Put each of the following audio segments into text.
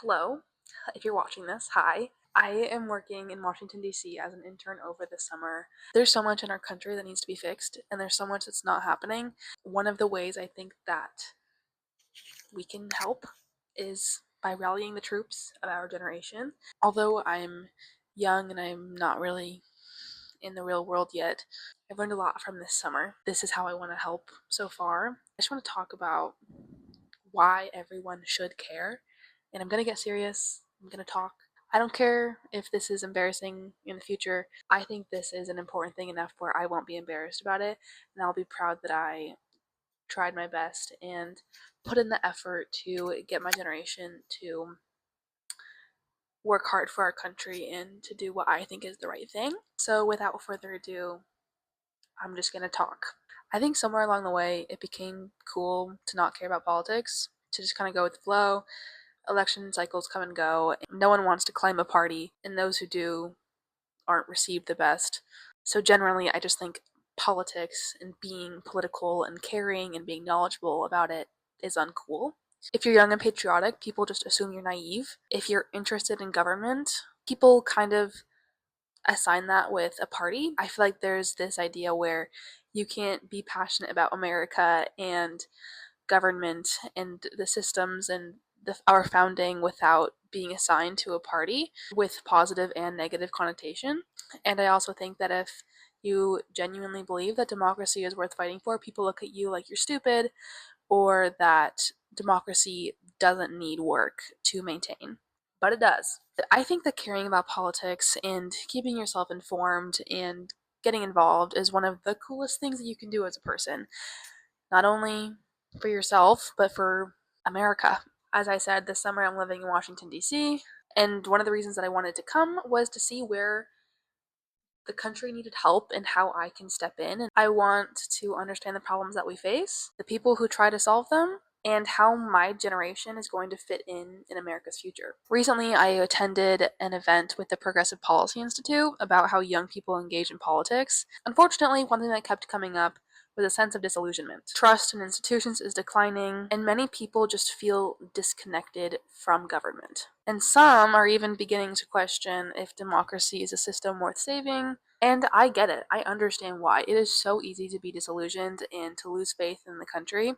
Hello, if you're watching this, hi. I am working in Washington, D.C. as an intern over the summer. There's so much in our country that needs to be fixed, and there's so much that's not happening. One of the ways I think that we can help is by rallying the troops of our generation. Although I'm young and I'm not really in the real world yet, I've learned a lot from this summer. This is how I want to help so far. I just want to talk about why everyone should care. And I'm going to get serious. I'm going to talk. I don't care if this is embarrassing in the future. I think this is an important thing enough where I won't be embarrassed about it. And I'll be proud that I tried my best and put in the effort to get my generation to work hard for our country and to do what I think is the right thing. So without further ado, I'm just going to talk. I think somewhere along the way, it became cool to not care about politics, to just kind of go with the flow. Election cycles come and go. No one wants to claim a party, and those who do aren't received the best. So generally, I just think politics and being political and caring and being knowledgeable about it is uncool. If you're young and patriotic, people just assume you're naive. If you're interested in government, people kind of assign that with a party. I feel like there's this idea where you can't be passionate about America and government and the systems and our founding without being assigned to a party with positive and negative connotation. And I also think that if you genuinely believe that democracy is worth fighting for, people look at you like you're stupid or that democracy doesn't need work to maintain. But it does. I think that caring about politics and keeping yourself informed and getting involved is one of the coolest things that you can do as a person. Not only for yourself, but for America. As I said, this summer I'm living in Washington, D.C., and one of the reasons that I wanted to come was to see where the country needed help and how I can step in. And I want to understand the problems that we face, the people who try to solve them, and how my generation is going to fit in America's future. Recently, I attended an event with the Progressive Policy Institute about how young people engage in politics. Unfortunately, one thing that kept coming up was a sense of disillusionment. Trust in institutions is declining, and many people just feel disconnected from government. And some are even beginning to question if democracy is a system worth saving. And I get it. I understand why. It is so easy to be disillusioned and to lose faith in the country.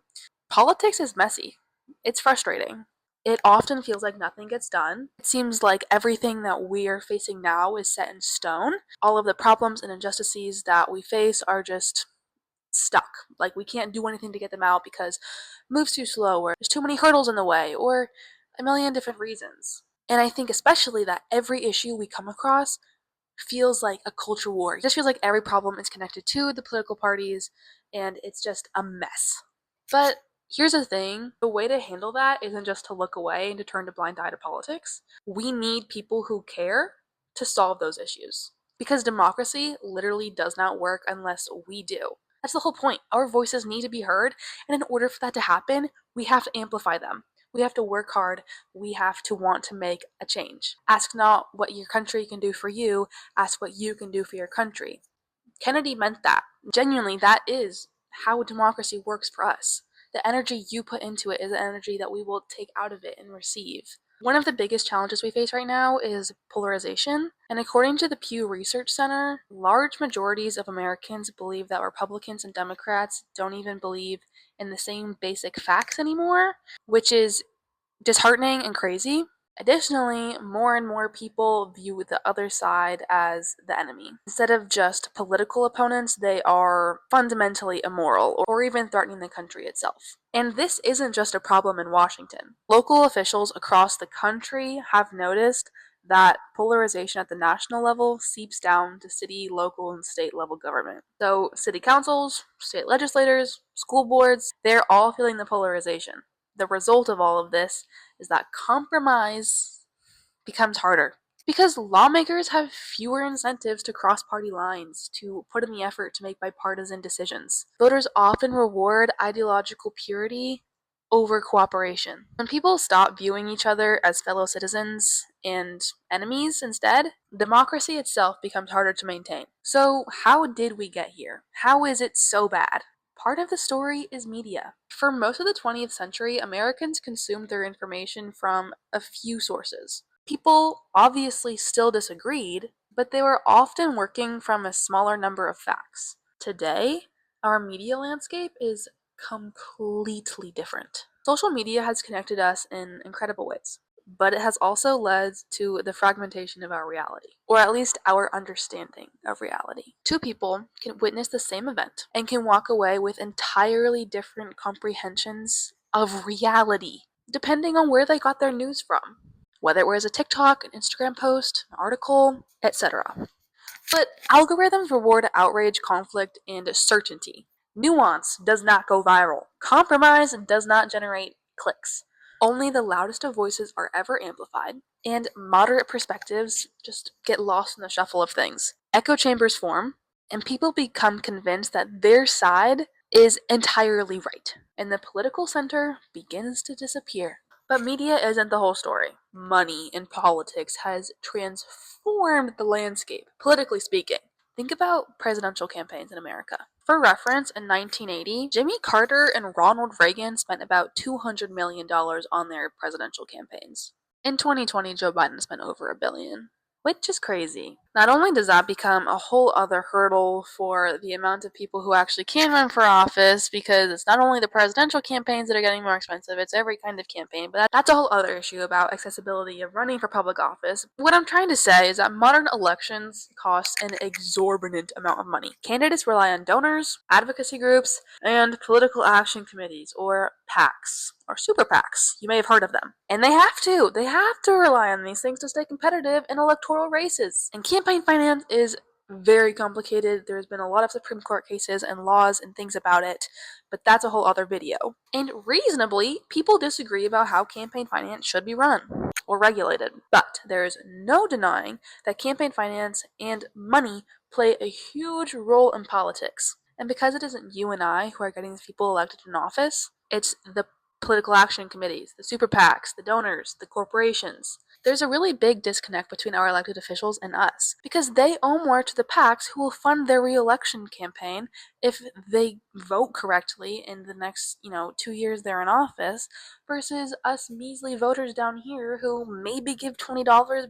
Politics is messy. It's frustrating. It often feels like nothing gets done. It seems like everything that we are facing now is set in stone. All of the problems and injustices that we face are just stuck. Like we can't do anything to get them out because it moves too slow or there's too many hurdles in the way or a million different reasons. And I think especially that every issue we come across feels like a culture war. It just feels like every problem is connected to the political parties and it's just a mess. But here's the thing, the way to handle that isn't just to look away and to turn a blind eye to politics. We need people who care to solve those issues. Because democracy literally does not work unless we do. That's the whole point. Our voices need to be heard, and in order for that to happen, we have to amplify them. We have to work hard. We have to want to make a change. Ask not what your country can do for you, ask what you can do for your country. Kennedy meant that. Genuinely, that is how democracy works for us. The energy you put into it is the energy that we will take out of it and receive. One of the biggest challenges we face right now is polarization. And according to the Pew Research Center, large majorities of Americans believe that Republicans and Democrats don't even believe in the same basic facts anymore, which is disheartening and crazy. Additionally, more and more people view the other side as the enemy. Instead of just political opponents, they are fundamentally immoral or even threatening the country itself. And this isn't just a problem in Washington. Local officials across the country have noticed that polarization at the national level seeps down to city, local, and state level government. So city councils, state legislators, school boards, they're all feeling the polarization. The result of all of this is that compromise becomes harder because lawmakers have fewer incentives to cross party lines, to put in the effort to make bipartisan decisions. Voters often reward ideological purity over cooperation. When people stop viewing each other as fellow citizens and enemies instead, democracy itself becomes harder to maintain. So, how did we get here? How is it so bad? part of the story is media. For most of the 20th century, Americans consumed their information from a few sources. People obviously still disagreed, but they were often working from a smaller number of facts. Today, our media landscape is completely different. Social media has connected us in incredible ways, but it has also led to the fragmentation of our reality, or at least our understanding of reality. Two people can witness the same event and can walk away with entirely different comprehensions of reality, depending on where they got their news from, whether it was a TikTok, an Instagram post, an article, etc. But algorithms reward outrage, conflict, and certainty. Nuance does not go viral. Compromise does not generate clicks. Only the loudest of voices are ever amplified, and moderate perspectives just get lost in the shuffle of things. Echo chambers form, and people become convinced that their side is entirely right, and the political center begins to disappear. But media isn't the whole story. Money in politics has transformed the landscape, politically speaking. Think about presidential campaigns in America. For reference, in 1980, Jimmy Carter and Ronald Reagan spent about $200 million on their presidential campaigns. In 2020, Joe Biden spent over $1 billion, which is crazy. Not only does that become a whole other hurdle for the amount of people who actually can run for office, because it's not only the presidential campaigns that are getting more expensive, it's every kind of campaign, but that's a whole other issue about accessibility of running for public office. What I'm trying to say is that modern elections cost an exorbitant amount of money. Candidates rely on donors, advocacy groups, and political action committees, or PACs, or super PACs. You may have heard of them. And they have to. They have to rely on these things to stay competitive in electoral races. And campaign finance is very complicated. There's been a lot of Supreme Court cases and laws and things about it, but that's a whole other video. And reasonably, people disagree about how campaign finance should be run or regulated. But there is no denying that campaign finance and money play a huge role in politics. And because it isn't you and I who are getting these people elected in office, it's the political action committees, the super PACs, the donors, the corporations. There's a really big disconnect between our elected officials and us, because they owe more to the PACs who will fund their re-election campaign if they vote correctly in the next, 2 years they're in office, versus us measly voters down here who maybe give $20,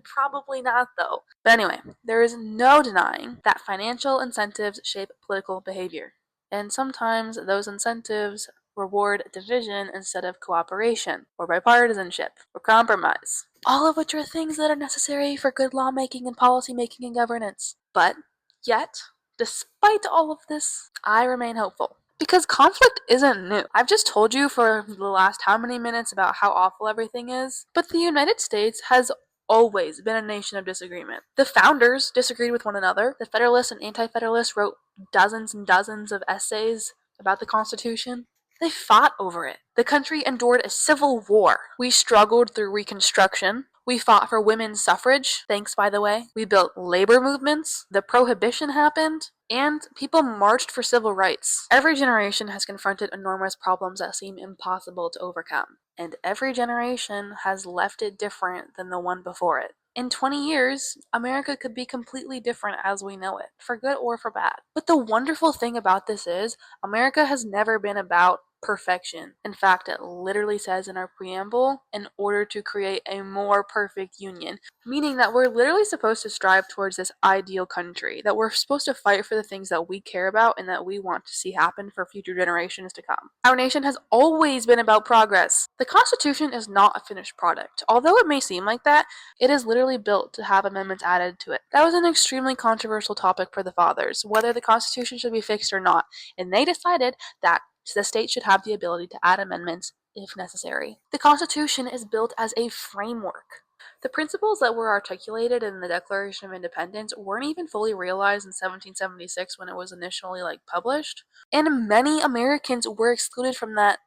probably not though. But anyway, there is no denying that financial incentives shape political behavior. And sometimes those incentives reward division instead of cooperation, or bipartisanship, or compromise. All of which are things that are necessary for good lawmaking and policymaking and governance. But, yet, despite all of this, I remain hopeful. Because conflict isn't new. I've just told you for the last how many minutes about how awful everything is, but the United States has always been a nation of disagreement. The founders disagreed with one another. The Federalists and Anti-Federalists wrote dozens and dozens of essays about the Constitution. They fought over it. The country endured a civil war. We struggled through Reconstruction. We fought for women's suffrage. Thanks, by the way. We built labor movements. The Prohibition happened. And people marched for civil rights. Every generation has confronted enormous problems that seem impossible to overcome. And every generation has left it different than the one before it. In 20 years, America could be completely different as we know it, for good or for bad. But the wonderful thing about this is, America has never been about perfection. In fact, it literally says in our preamble, in order to create a more perfect union, meaning that we're literally supposed to strive towards this ideal country, that we're supposed to fight for the things that we care about and that we want to see happen for future generations to come. Our nation has always been about progress. The Constitution is not a finished product. Although it may seem like that, it is literally built to have amendments added to it. That was an extremely controversial topic for the fathers, whether the Constitution should be fixed or not, and they decided that the state should have the ability to add amendments if necessary. The Constitution is built as a framework. The principles that were articulated in the Declaration of Independence weren't even fully realized in 1776 when it was initially published, and many Americans were excluded from that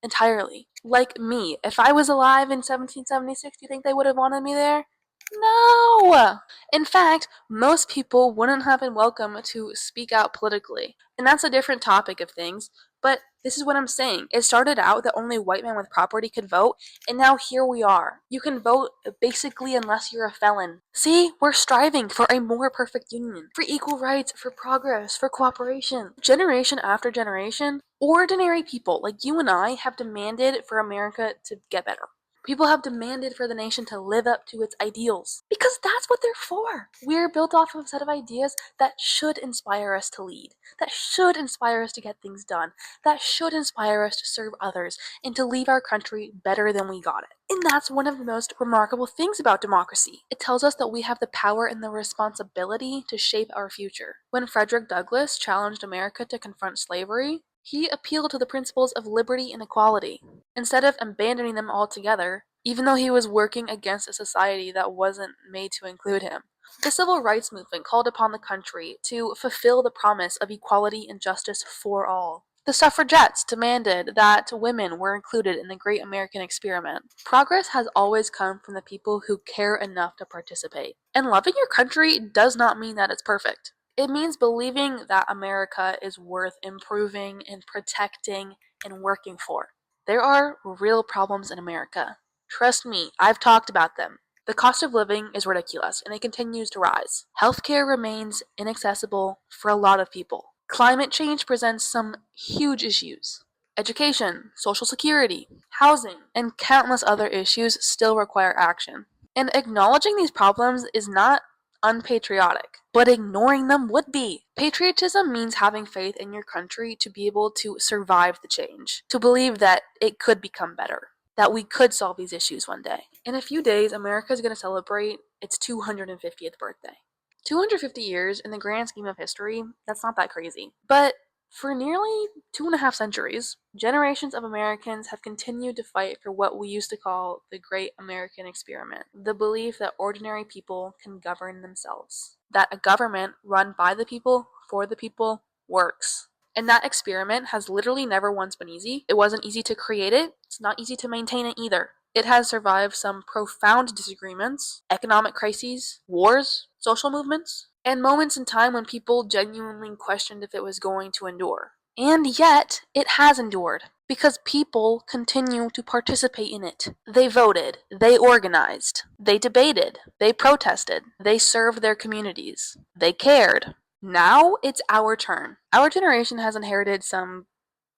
entirely. Like me. If I was alive in 1776, do you think they would have wanted me there? No! In fact, most people wouldn't have been welcome to speak out politically. And that's a different topic of things, but This is what I'm saying. It started out that only white men with property could vote, and now here we are. You can vote basically unless you're a felon. See, we're striving for a more perfect union, for equal rights, for progress, for cooperation. Generation after generation, ordinary people like you and I have demanded for America to get better. People have demanded for the nation to live up to its ideals because that's what they're for. We're built off of a set of ideas that should inspire us to lead, that should inspire us to get things done, that should inspire us to serve others and to leave our country better than we got it. And that's one of the most remarkable things about democracy. It tells us that we have the power and the responsibility to shape our future. When Frederick Douglass challenged America to confront slavery, he appealed to the principles of liberty and equality, instead of abandoning them altogether, even though he was working against a society that wasn't made to include him. The civil rights movement called upon the country to fulfill the promise of equality and justice for all. The suffragettes demanded that women were included in the great American experiment. Progress has always come from the people who care enough to participate. And loving your country does not mean that it's perfect. It means believing that America is worth improving and protecting and working for. There are real problems in America. Trust me, I've talked about them. The cost of living is ridiculous, and it continues to rise. Healthcare remains inaccessible for a lot of people. Climate change presents some huge issues. Education, social security, housing, and countless other issues still require action. And acknowledging these problems is not unpatriotic, but ignoring them would be. Patriotism means having faith in your country to be able to survive the change, to believe that it could become better, that we could solve these issues one day. In a few days, America is going to celebrate its 250th birthday. 250 years in the grand scheme of history, that's not that crazy. But for nearly 2.5 centuries, generations of Americans have continued to fight for what we used to call the Great American Experiment, the belief that ordinary people can govern themselves, that a government run by the people, for the people, works. And that experiment has literally never once been easy. It wasn't easy to create it. It's not easy to maintain it either. It has survived some profound disagreements, economic crises, wars, social movements, and moments in time when people genuinely questioned if it was going to endure. And yet, it has endured, because people continue to participate in it. They voted, they organized, they debated, they protested, they served their communities, they cared. Now it's our turn. Our generation has inherited some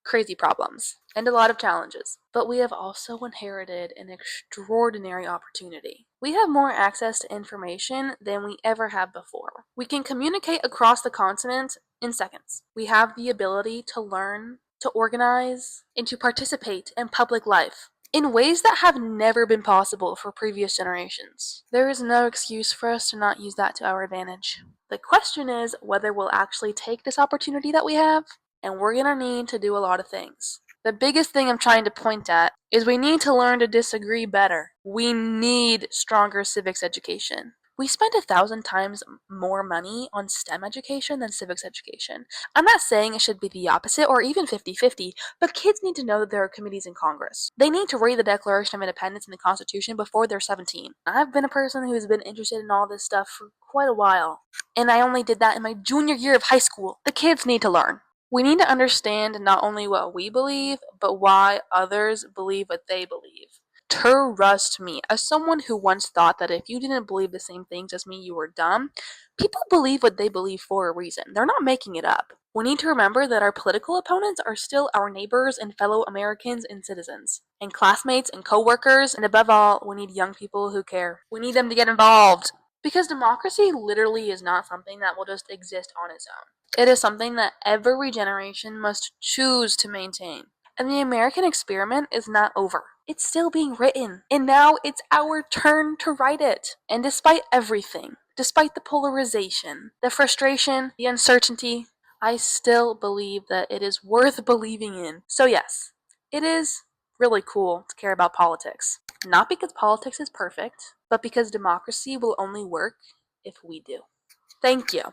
crazy problems and a lot of challenges, but we have also inherited an extraordinary opportunity. We have more access to information than we ever have before. We can communicate across the continent in seconds. We have the ability to learn, to organize, and to participate in public life in ways that have never been possible for previous generations. There is no excuse for us to not use that to our advantage. The question is whether we'll actually take this opportunity that we have, and we're gonna need to do a lot of things. The biggest thing I'm trying to point at is we need to learn to disagree better. We need stronger civics education. We spend 1,000 times more money on STEM education than civics education. I'm not saying it should be the opposite or even 50-50, but kids need to know that there are committees in Congress. They need to read the Declaration of Independence and the Constitution before they're 17. I've been a person who's been interested in all this stuff for quite a while, and I only did that in my junior year of high school. The kids need to learn. We need to understand not only what we believe, but why others believe what they believe. Trust me, as someone who once thought that if you didn't believe the same things as me, you were dumb, people believe what they believe for a reason. They're not making it up. We need to remember that our political opponents are still our neighbors and fellow Americans and citizens, and classmates and co-workers, and above all, we need young people who care. We need them to get involved. Because democracy literally is not something that will just exist on its own. It is something that every generation must choose to maintain. And the American experiment is not over. It's still being written. And now it's our turn to write it. And despite everything, despite the polarization, the frustration, the uncertainty, I still believe that it is worth believing in. So yes, it is really cool to care about politics. Not because politics is perfect, but because democracy will only work if we do. Thank you.